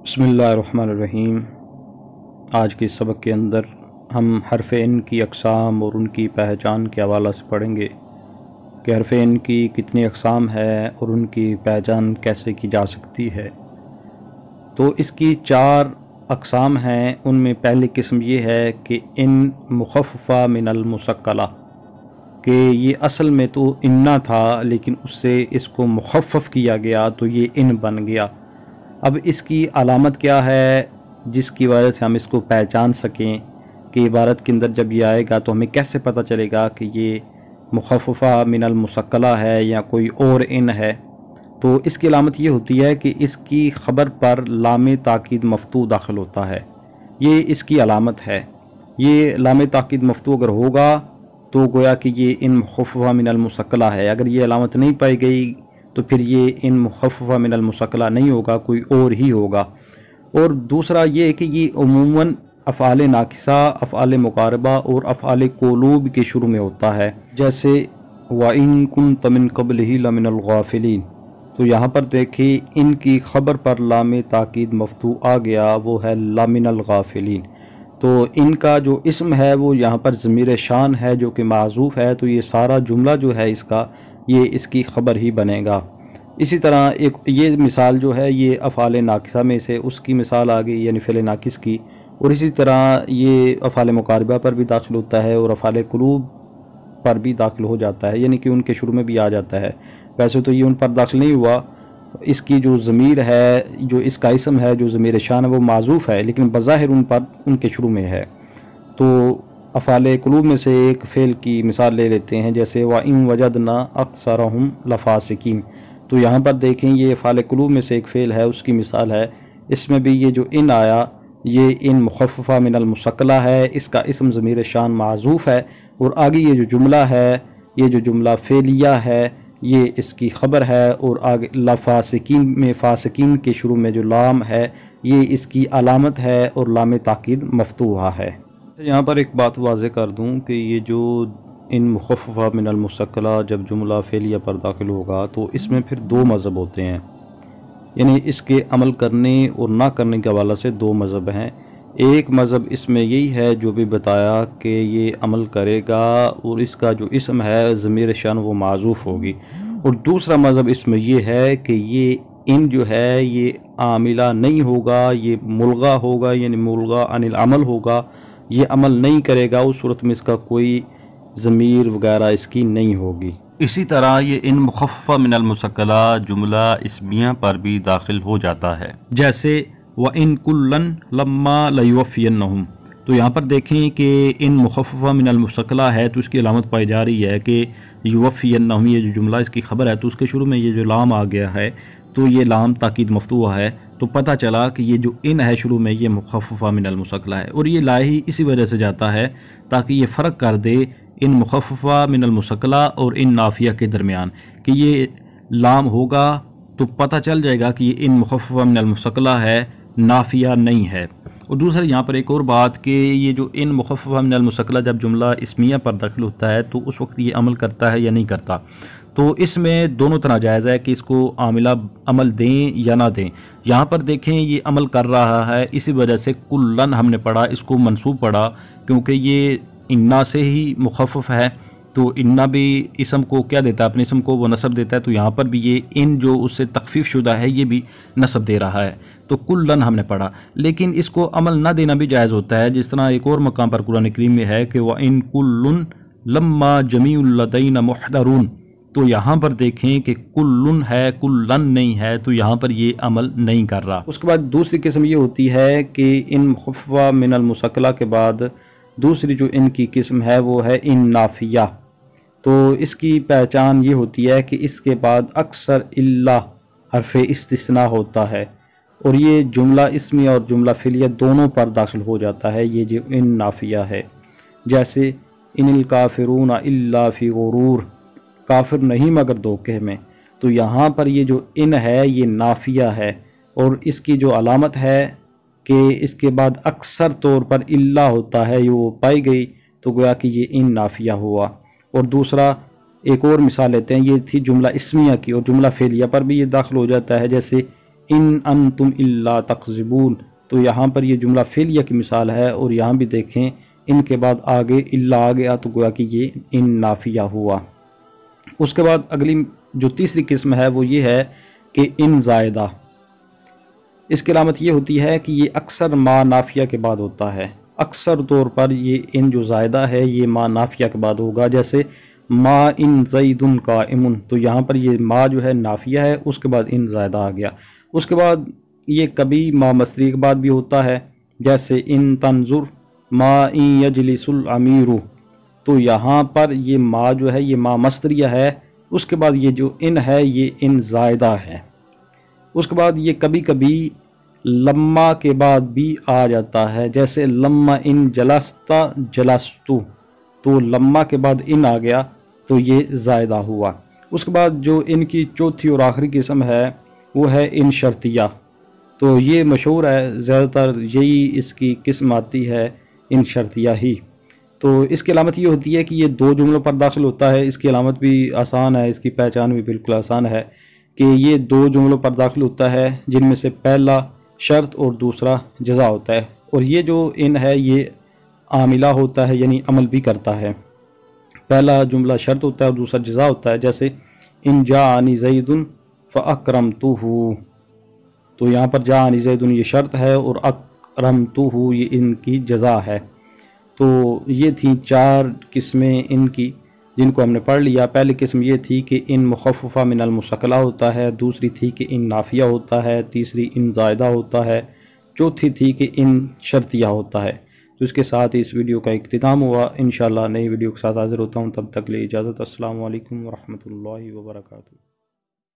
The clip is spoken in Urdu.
بسم اللہ الرحمن الرحیم۔ آج کے سبق کے اندر ہم حرف ان کی اقسام اور ان کی پہچان کے حوالہ سے پڑھیں گے کہ حرف ان کی کتنی اقسام ہے اور ان کی پہچان کیسے کی جا سکتی ہے۔ تو اس کی 4 اقسام ہیں۔ ان میں پہلی قسم یہ ہے کہ ان مخففہ من المثقلہ، کہ یہ اصل میں تو انا تھا لیکن اس سے اس کو مخفف کیا گیا تو یہ ان بن گیا۔ اب اس کی علامت کیا ہے جس کی وجہ سے ہم اس کو پہچان سکیں کہ عبارت کے اندر جب یہ آئے گا تو ہمیں کیسے پتہ چلے گا کہ یہ مخففہ من المثقلہ ہے یا کوئی اور ان ہے؟ تو اس کی علامت یہ ہوتی ہے کہ اس کی خبر پر لام تاکید مفتوح داخل ہوتا ہے۔ یہ اس کی علامت ہے۔ یہ لام تاکید مفتوح اگر ہوگا تو گویا کہ یہ ان مخففہ من المثقلہ ہے۔ اگر یہ علامت نہیں پائی گئی تو پھر یہ ان مخففہ من المثقلہ نہیں ہوگا، کوئی اور ہی ہوگا۔ اور دوسرا یہ کہ یہ عموماً افعال ناقصہ، افعال مقاربہ اور افعال قلوب کے شروع میں ہوتا ہے، جیسے وَإِن كُنتَ مِن قَبْلِهِ لَمِنَ الْغَافِلِينَ۔ تو یہاں پر دیکھیں ان کی خبر پر لام تاکید مفتوح آ گیا، وہ ہے لَمِنَ الْغَافِلِينَ۔ تو ان کا جو اسم ہے وہ یہاں پر ضمیر شان ہے جو کہ معذوف ہے، تو یہ سارا جملہ جو ہے اس کا، یہ اس کی خبر ہی بنے گا۔ اسی طرح ایک یہ مثال جو ہے یہ افعال ناقصہ میں سے اس کی مثال آ گئی، یعنی فعل ناقص کی، اور اسی طرح یہ افعال مقاربہ پر بھی داخل ہوتا ہے اور افعال قلوب پر بھی داخل ہو جاتا ہے، یعنی کہ ان کے شروع میں بھی آ جاتا ہے۔ ویسے تو یہ ان پر داخل نہیں ہوا، اس کی جو ضمیر ہے، جو اس کا اسم ہے، جو ضمیر شان ہے وہ معذوف ہے، لیکن بظاہر ان پر ان کے شروع میں ہے۔ تو افعال قلوب میں سے ایک فعل کی مثال لے لیتے ہیں، جیسے وَإِن وَجَدْنَا أَكْثَرَهُمْ لَفَاسِقِينَ۔ تو یہاں پر دیکھیں یہ افعال قلوب میں سے ایک فعل ہے، اس کی مثال ہے۔ اس میں بھی یہ جو ان آیا یہ ان مخففہ من المثقلہ ہے، اس کا اسم ضمیر شان معذوف ہے، اور آگے یہ جو جملہ ہے، یہ جو جملہ فعلیہ ہے، یہ اس کی خبر ہے، اور آگے لفاسقین میں فاسقین کے شروع میں جو لام ہے یہ اس کی علامت ہے اور لام تاکید مفتوحہ ہے۔ یہاں پر ایک بات واضح کر دوں کہ یہ جو ان مخففہ من المثقلہ جب جملہ فعلیہ پر داخل ہوگا تو اس میں پھر 2 مذہب ہوتے ہیں، یعنی اس کے عمل کرنے اور نہ کرنے کے حوالے سے 2 مذہب ہیں۔ ایک مذہب اس میں یہی ہے جو بھی بتایا کہ یہ عمل کرے گا اور اس کا جو اسم ہے ضمیر شان وہ معذوف ہوگی، اور دوسرا مذہب اس میں یہ ہے کہ یہ ان جو ہے یہ عاملہ نہیں ہوگا، یہ ملغا ہوگا، یعنی ملغا عن العمل ہوگا، یہ عمل نہیں کرے گا، اس صورت میں اس کا کوئی ضمیر وغیرہ اس کی نہیں ہوگی۔ اسی طرح یہ ان مخففہ من المثقلہ جملہ اسمیہ پر بھی داخل ہو جاتا ہے، جیسے وَإِن كُلًّا لَمَّا لَيُوَفِّيَنَّهُمْ۔ تو یہاں پر دیکھیں کہ ان مخففہ من المثقلہ ہے تو اس کی علامت پائی جا رہی ہے کہ یوفینہم، یہ جو جملہ اس کی خبر ہے تو اس کے شروع میں یہ جو لام آ گیا ہے تو یہ لام تاکید مفتوح ہے، تو پتہ چلا کہ یہ جو ان ہے شروع میں یہ مخففہ من المثقلہ ہے، اور یہ لاہی اسی وجہ سے جاتا ہے تاکہ یہ فرق کر دے ان مخففہ من المثقلہ اور ان نافیہ کے درمیان، کہ یہ لام ہوگا تو پتہ چل جائے گا کہ یہ ان مخففہ من المثقلہ ہے، نافیہ نہیں ہے۔ اور دوسرا یہاں پر ایک اور بات کہ یہ جو ان مخففہ من المثقلہ جب جملہ اسمیہ پر داخل ہوتا ہے تو اس وقت یہ عمل کرتا ہے یا نہیں کرتا، تو اس میں دونوں طرح جائز ہے کہ اس کو عاملہ عمل دیں یا نہ دیں۔ یہاں پر دیکھیں یہ عمل کر رہا ہے، اسی وجہ سے کلن ہم نے پڑھا، اس کو منصوب پڑھا کیونکہ یہ انا سے ہی مخفف ہے، تو انا بھی اسم کو کیا دیتا ہے، اپنے اسم کو وہ نصب دیتا ہے، تو یہاں پر بھی یہ ان جو اس سے تخفیف شدہ ہے یہ بھی نصب دے رہا ہے، تو کلن ہم نے پڑھا۔ لیکن اس کو عمل نہ دینا بھی جائز ہوتا ہے، جس طرح ایک اور مقام پر قرآن کریم میں ہے کہ وَإِن كُلٌّ لَمَّا جَمِيعٌ لَدَيْنَا مُحْضَرُونَ۔ تو یہاں پر دیکھیں کہ کلن ہے، کلن نہیں ہے، تو یہاں پر یہ عمل نہیں کر رہا۔ اس کے بعد دوسری قسم یہ ہوتی ہے کہ ان مخففہ من المثقلہ کے بعد دوسری جو ان کی قسم ہے وہ ہے ان نافیہ۔ تو اس کی پہچان یہ ہوتی ہے کہ اس کے بعد اکثر الا حرف استثناء ہوتا ہے، اور یہ جملہ اسمیہ اور جملہ فعلیہ دونوں پر داخل ہو جاتا ہے، یہ جو ان نافیہ ہے، جیسے ان الکافرون الا فی غرور، کافر نہیں مگر دھوکے میں۔ تو یہاں پر یہ جو ان ہے یہ نافیہ ہے، اور اس کی جو علامت ہے کہ اس کے بعد اکثر طور پر الا ہوتا ہے، یہ وہ پائی گئی تو گویا کہ یہ ان نافیہ ہوا۔ اور دوسرا ایک اور مثال لیتے ہیں، یہ تھی جملہ اسمیہ کی، اور جملہ فعلیہ پر بھی یہ داخل ہو جاتا ہے، جیسے ان انتم الا تکذبون، تو یہاں پر یہ جملہ فعلیہ کی مثال ہے، اور یہاں بھی دیکھیں ان کے بعد آگے الا آ گیا تو گویا کہ یہ ان نافیہ ہوا۔ اس کے بعد اگلی جو تیسری قسم ہے وہ یہ ہے کہ ان زائدہ، اس کی علامت یہ ہوتی ہے کہ یہ اکثر ما نافیہ کے بعد ہوتا ہے، اکثر طور پر یہ ان جو زائدہ ہے یہ ما نافیہ کے بعد ہوگا، جیسے ما ان زید قائم، تو یہاں پر یہ ما جو ہے نافیہ ہے، اس کے بعد ان زائدہ آ گیا۔ اس کے بعد یہ کبھی ما مصدری کے بعد بھی ہوتا ہے، جیسے ان تنظر ما ان یجلس الامیر، تو یہاں پر یہ ما جو ہے یہ ما مصدریہ ہے، اس کے بعد یہ جو ان ہے یہ ان زائدہ ہے۔ اس کے بعد یہ کبھی کبھی لما کے بعد بھی آ جاتا ہے، جیسے لما ان جلستا جلستو، تو لما کے بعد ان آ گیا تو یہ زائدہ ہوا۔ اس کے بعد جو ان کی چوتھی اور آخری قسم ہے وہ ہے ان شرطیہ، تو یہ مشہور ہے، زیادہ تر یہی اس کی قسم آتی ہے ان شرطیہ ہی۔ تو اس کی علامت یہ ہوتی ہے کہ یہ دو جملوں پر داخل ہوتا ہے، اس کی علامت بھی آسان ہے، اس کی پہچان بھی بالکل آسان ہے کہ یہ دو جملوں پر داخل ہوتا ہے جن میں سے پہلا شرط اور دوسرا جزا ہوتا ہے، اور یہ جو ان ہے یہ عاملہ ہوتا ہے، یعنی عمل بھی کرتا ہے۔ پہلا جملہ شرط ہوتا ہے اور دوسرا جزا ہوتا ہے، جیسے ان جاءنی زید فاکرمتہ، تو یہاں پر جاءنی زید یہ شرط ہے اور اکرمتہ یہ ان کی جزا ہے۔ تو یہ تھیں چار قسمیں ان کی جن کو ہم نے پڑھ لیا۔ پہلی قسم یہ تھی کہ ان مخففہ من المثقلہ ہوتا ہے، دوسری تھی کہ ان نافیہ ہوتا ہے، تیسری ان زائدہ ہوتا ہے، چوتھی تھی کہ ان شرطیہ ہوتا ہے۔ تو اس کے ساتھ اس ویڈیو کا اختتام ہوا، انشاءاللہ نئی ویڈیو کے ساتھ حاضر ہوتا ہوں، تب تک کے لیے اجازت، السلام علیکم ورحمۃ اللہ وبرکاتہ۔